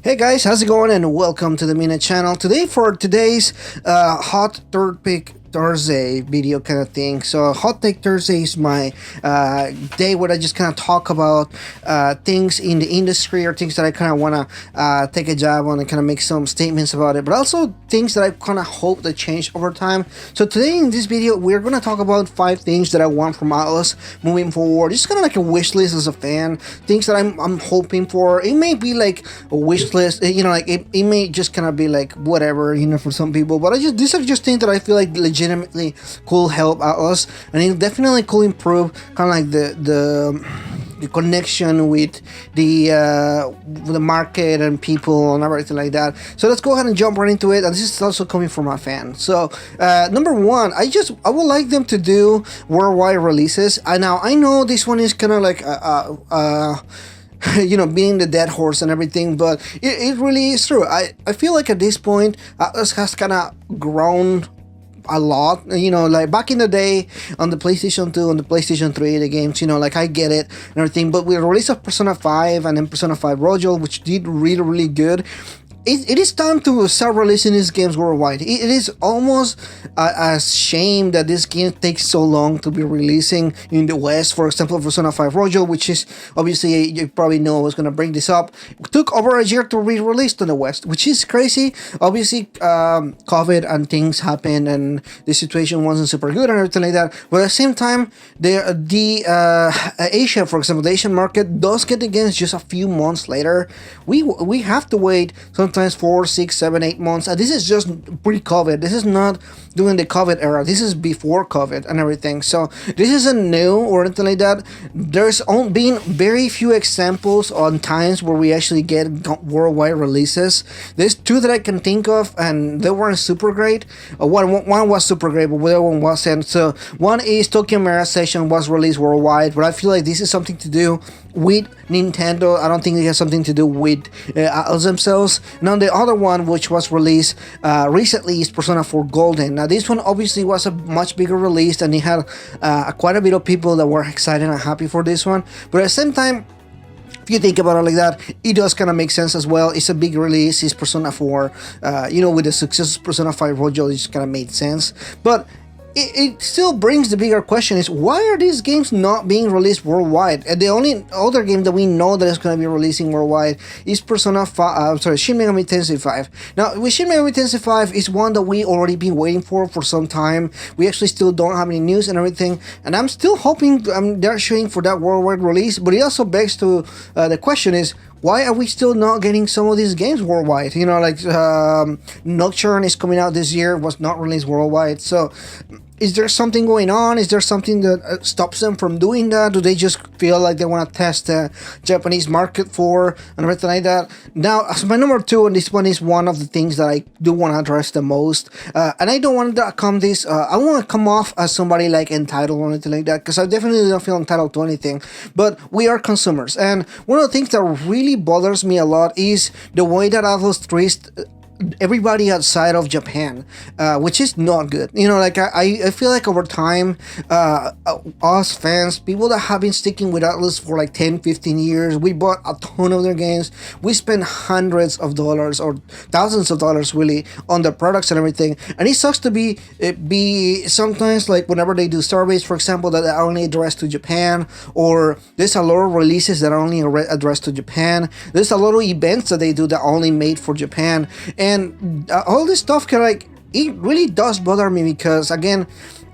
Hey guys, how's it going? And welcome to the Mina channel. Today for today's hot third pick Thursday video kind of thing. So hot take Thursday is my day where I just kind of talk about things in the industry or things that I kind of want to take a jab on and kind of make some statements about it, but also things that I kind of hope that change over time. So today in this video we're going to talk about 5 things that I want from Atlus moving forward. It's kind of like a wish list as a fan, things that I'm hoping for. It may be like a wish list, you know, like it may just kind of be like whatever, you know, for some people, but these are just things that I feel like legitimately could help Atlus, and it definitely could improve kind of like the connection with the market and people and everything like that. So let's go ahead and jump right into it. And this is also coming from a fan. So number one, I would like them to do worldwide releases. Now I know this one is kind of like you know, being the dead horse and everything, but it really is true. I feel like at this point Atlus has kind of grown a lot, you know, like back in the day on the PlayStation 2, on the PlayStation 3, the games, you know, like I get it and everything, but with the release of Persona 5 and then Persona 5 Royal, which did really good, it is time to start releasing these games worldwide. It is almost a shame that this game takes so long to be releasing in the West. For example, Persona 5 Royal, which is obviously, you probably know I was going to bring this up, it took over a year to be released in the West, which is crazy. Obviously, COVID and things happened and the situation wasn't super good and everything like that. But at the same time, the Asia, for example, the Asian market does get the games just a few months later. We have to wait sometimes 4, 6, 7, 8 months. And this is just pre-COVID. This is not during the COVID era. This is before COVID and everything. So this isn't new or anything like that. There's been very few examples on times where we actually get worldwide releases. There's 2 that I can think of, and they weren't super great. One was super great, but the other one wasn't. So one is Tokyo Mirage Session was released worldwide, but I feel like this is something to do with Nintendo. I don't think it has something to do with Atlus themselves. Now the other one, which was released recently, is Persona 4 Golden. Now this one obviously was a much bigger release, and it had quite a bit of people that were excited and happy for this one. But at the same time, if you think about it like that, it does kind of make sense as well. It's a big release. It's Persona 4. You know, with the success of Persona 5 Royal, it just kind of made sense. But it still brings the bigger question is, why are these games not being released worldwide? And the only other game that we know that is going to be releasing worldwide is Persona 5, Shin Megami Tensei 5. Now, with Shin Megami Tensei 5 is one that we already been waiting for some time. We actually still don't have any news and everything, and I'm still hoping they're shooting for that worldwide release. But it also begs to the question is, why are we still not getting some of these games worldwide? You know, like Nocturne is coming out this year, was not released worldwide. So is there something going on? Is there something that stops them from doing that? Do they just feel like they want to test the Japanese market for and everything like that? Now, as my number 2, and this one is one of the things that I do want to address the most, and I don't want to come this, I want to come off as somebody like entitled or anything like that, because I definitely don't feel entitled to anything, but we are consumers. And one of the things that really bothers me a lot is the way that Atlus treats everybody outside of Japan, which is not good. You know, like I feel like over time, us fans, people that have been sticking with Atlus for like 10-15 years, we bought a ton of their games, we spent hundreds of dollars or thousands of dollars really on the products and everything, and it sucks to be sometimes, like whenever they do surveys, for example, that are only addressed to Japan, or there's a lot of releases that are only addressed to Japan, there's a lot of events that they do that are only made for Japan, and all this stuff can, like, it really does bother me, because again,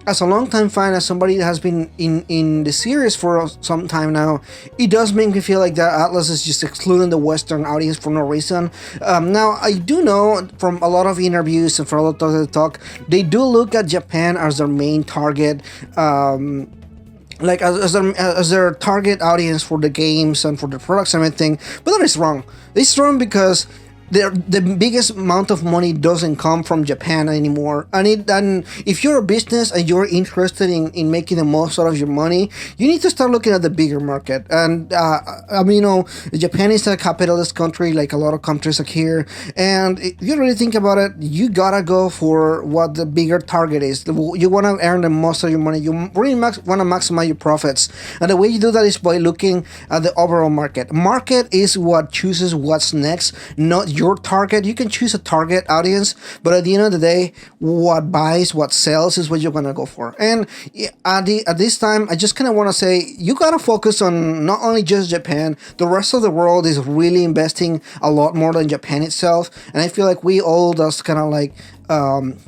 as a long-time fan, as somebody that has been in the series for some time now, it does make me feel like that Atlus is just excluding the Western audience for no reason. Now, I do know from a lot of interviews and from a lot of the talk, they do look at Japan as their main target, like as their target audience for the games and for the products and everything. But that is wrong. It's wrong because the biggest amount of money doesn't come from Japan anymore. And if you're a business and you're interested in making the most out of your money, you need to start looking at the bigger market. And I mean, Japan is a capitalist country, like a lot of countries like here. And if you really think about it, you gotta go for what the bigger target is. You want to earn the most of your money. You really want to maximize your profits. And the way you do that is by looking at the overall market. Market is what chooses what's next, not your target. You can choose a target audience, but at the end of the day, what buys, what sells is what you're gonna go for. And at this time, I just kind of want to say you gotta focus on not only just Japan. The rest of the world is really investing a lot more than Japan itself, and I feel like we all just kind of like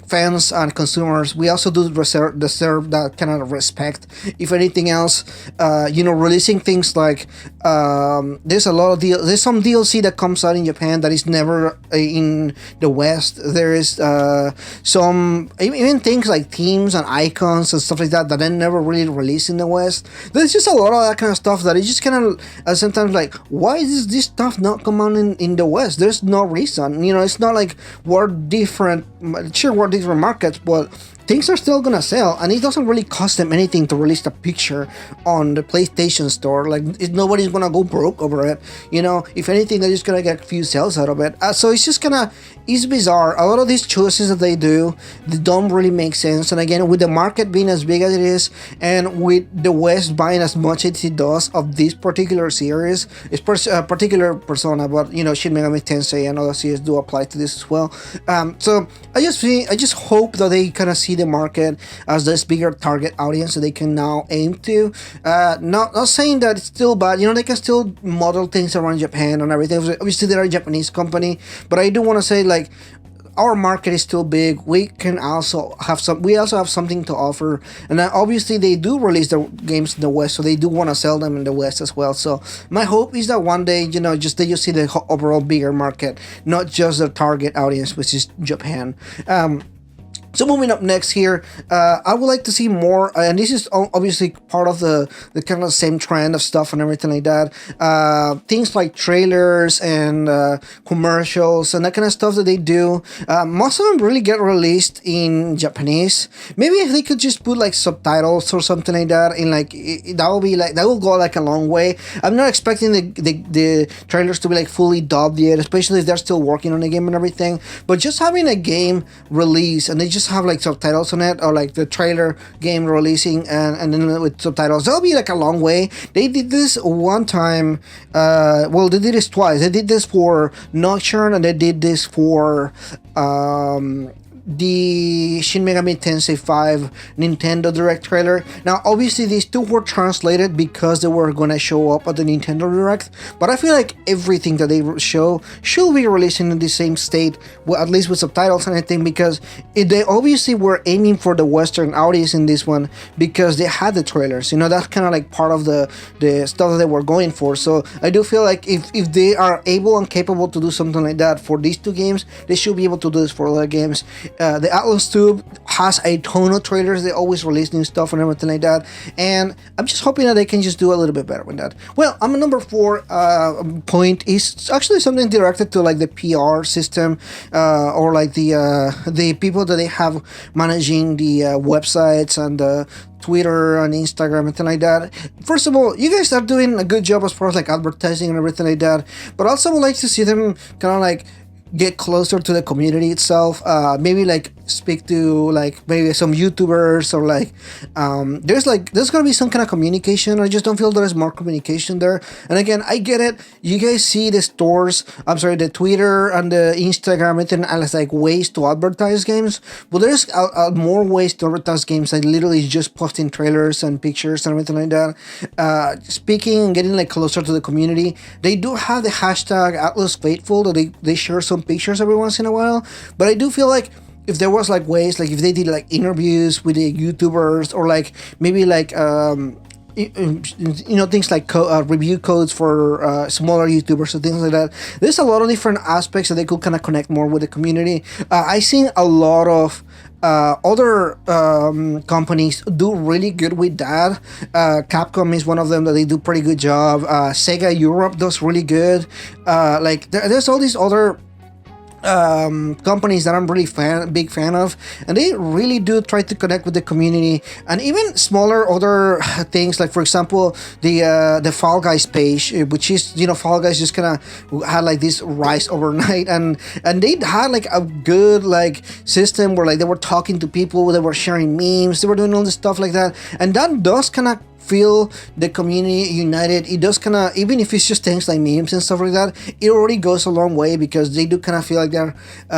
fans and consumers, we also do deserve that kind of respect. If anything else, releasing things like there's some DLC that comes out in Japan that is never in the West. There is some even things like themes and icons and stuff like that that are never really released in the West. There's just a lot of that kind of stuff that is just kind of sometimes like, why is this stuff not come out in the West? There's no reason. It's not like we're different. Sure, we're different markets, but things are still gonna sell, and it doesn't really cost them anything to release the picture on the PlayStation Store. Like, nobody's gonna go broke over it. If anything, they're just gonna get a few sales out of it. So it's just it's bizarre. A lot of these choices that they do, they don't really make sense. And again, with the market being as big as it is, and with the West buying as much as it does of this particular series, it's a particular Persona, but Shin Megami Tensei and other series do apply to this as well. So I just hope that they kind of see the market as this bigger target audience that they can now aim to. Not saying that it's still bad. They can still model things around Japan and everything. Obviously, they're a Japanese company, but I do want to say, like, our market is still big. We also have something to offer, and obviously they do release the games in the West, so they do want to sell them in the West as well. So my hope is that one day, just that you see the overall bigger market, not just the target audience, which is Japan. So moving up next here, I would like to see more, and this is obviously part of the kind of same trend of stuff and everything like that. Things like trailers and commercials and that kind of stuff that they do. Most of them really get released in Japanese. Maybe if they could just put like subtitles or something like that, in like that will go like a long way. I'm not expecting the trailers to be like fully dubbed yet, especially if they're still working on the game and everything. But just having a game release and they just have like subtitles on it, or like the trailer game releasing and then with subtitles, that'll be like a long way. They did this one time, they did this twice. They did this for Nocturne, and they did this for the Shin Megami Tensei 5 Nintendo Direct trailer. Now, obviously, these two were translated because they were gonna show up at the Nintendo Direct, but I feel like everything that they show should be released in the same state, at least with subtitles and everything, because they obviously were aiming for the Western audience in this one because they had the trailers. That's kind of like part of the stuff that they were going for. So I do feel like if they are able and capable to do something like that for these two games, they should be able to do this for other games. The Atlus Tube has a ton of trailers. They always release new stuff and everything like that, and I'm just hoping that they can just do a little bit better with that. Well, my number 4 point is actually something directed to like the PR system, or like the people that they have managing the websites and the Twitter and Instagram and things like that. First of all, you guys are doing a good job as far as like advertising and everything like that, but also would like to see them kind of like get closer to the community itself. Maybe like speak to like maybe some YouTubers, or like there's gonna be some kind of communication. I just don't feel there's more communication there. And again, I get it. You guys see the the Twitter and the Instagram and as like ways to advertise games, but there's more ways to advertise games than literally just posting trailers and pictures and everything like that. Speaking and getting like closer to the community, they do have the hashtag Atlus Faithful that they share some pictures every once in a while, but I do feel like if there was like ways, like if they did like interviews with the YouTubers, or like maybe like things like review codes for smaller YouTubers or things like that. There's a lot of different aspects that they could kind of connect more with the community. I've seen a lot of other companies do really good with that. Capcom is one of them that they do pretty good job. Sega Europe does really good. There's all these other companies that I'm really big fan of, and they really do try to connect with the community, and even smaller other things, like for example the Fall Guys page, which is, Fall Guys just kind of had like this rise overnight, and they had like a good like system where like they were talking to people, they were sharing memes, they were doing all this stuff like that, and that does kind of feel the community united. It does kind of, even if it's just things like memes and stuff like that, it already goes a long way, because they do kind of feel like they're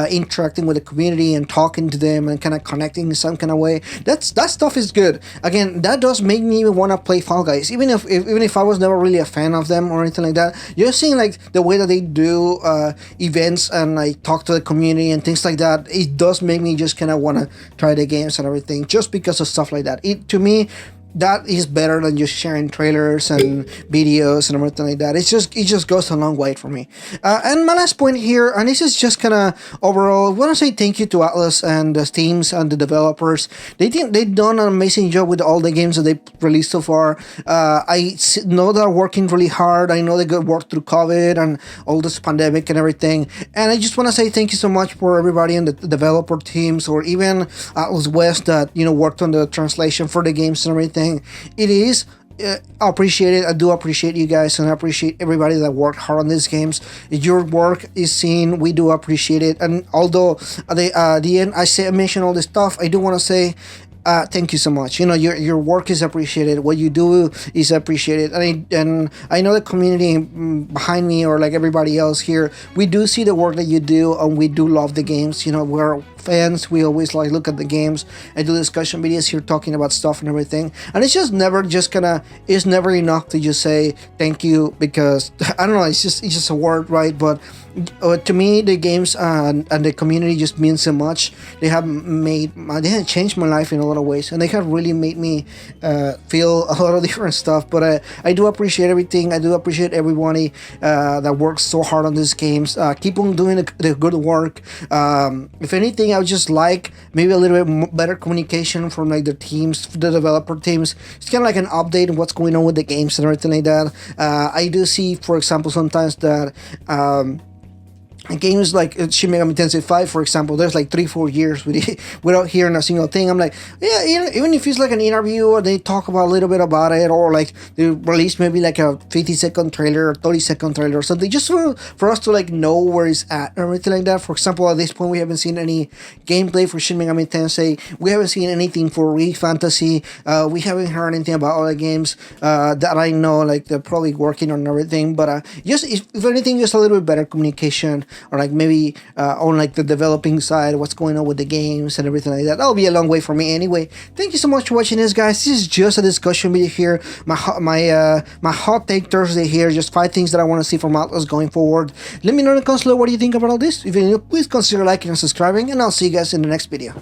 interacting with the community and talking to them and kind of connecting in some kind of way. That stuff is good. Again, that does make me want to play Fall Guys, even if I was never really a fan of them or anything like that. You're seeing like the way that they do events and like talk to the community and things like that. It does make me just kind of want to try the games and everything, just because of stuff like that. It, to me, that is better than just sharing trailers and videos and everything like that. It just goes a long way for me. And my last point here, and this is just kind of overall, I want to say thank you to Atlus and the teams and the developers. They've done an amazing job with all the games that they released so far. Know they're working really hard. I know they got worked through COVID and all this pandemic and everything. And I just want to say thank you so much for everybody in the developer teams, or even Atlus West that worked on the translation for the games and everything. It is appreciated. I do appreciate you guys, and I appreciate everybody that worked hard on these games. Your work is seen. We do appreciate it. And although at the end I mention all this stuff, I do want to say thank you so much. Your work is appreciated. What you do is appreciated, and I know the community behind me, or like everybody else here, we do see the work that you do, and we do love the games. We're fans. We always like look at the games and do discussion videos here talking about stuff and everything. And it's just never it's never enough to just say thank you, because I don't know. It's just a word, right? But to me, the games and the community just mean so much. They have changed my life in a lot of ways, and they have really made me feel a lot of different stuff. But I do appreciate everything. I do appreciate everybody that works so hard on these games. Keep on doing the good work. If anything, I would just like maybe a little bit better communication from like the teams, the developer teams. It's kind of like an update on what's going on with the games and everything like that. I do see, for example, sometimes that games like Shin Megami Tensei 5, for example, there's like 3-4 years without hearing a single thing. I'm like, yeah, even if it's like an interview, or they talk about a little bit about it, or like they release maybe like a 50-second trailer or 30-second trailer or something, just for us to like know where it's at or anything like that. For example, at this point, we haven't seen any gameplay for Shin Megami Tensei. We haven't seen anything for Re Fantasy. We haven't heard anything about other games that I know, like they're probably working on everything. But just if anything, just a little bit better communication, or like maybe on like the developing side, what's going on with the games and everything like that. That'll be a long way for me anyway. Thank you so much for watching this, guys. This is just a discussion video here. My hot take Thursday here. Just 5 things that I want to see from Atlus going forward. Let me know in the comments below what do you think about all this. If you're new, please consider liking and subscribing, and I'll see you guys in the next video.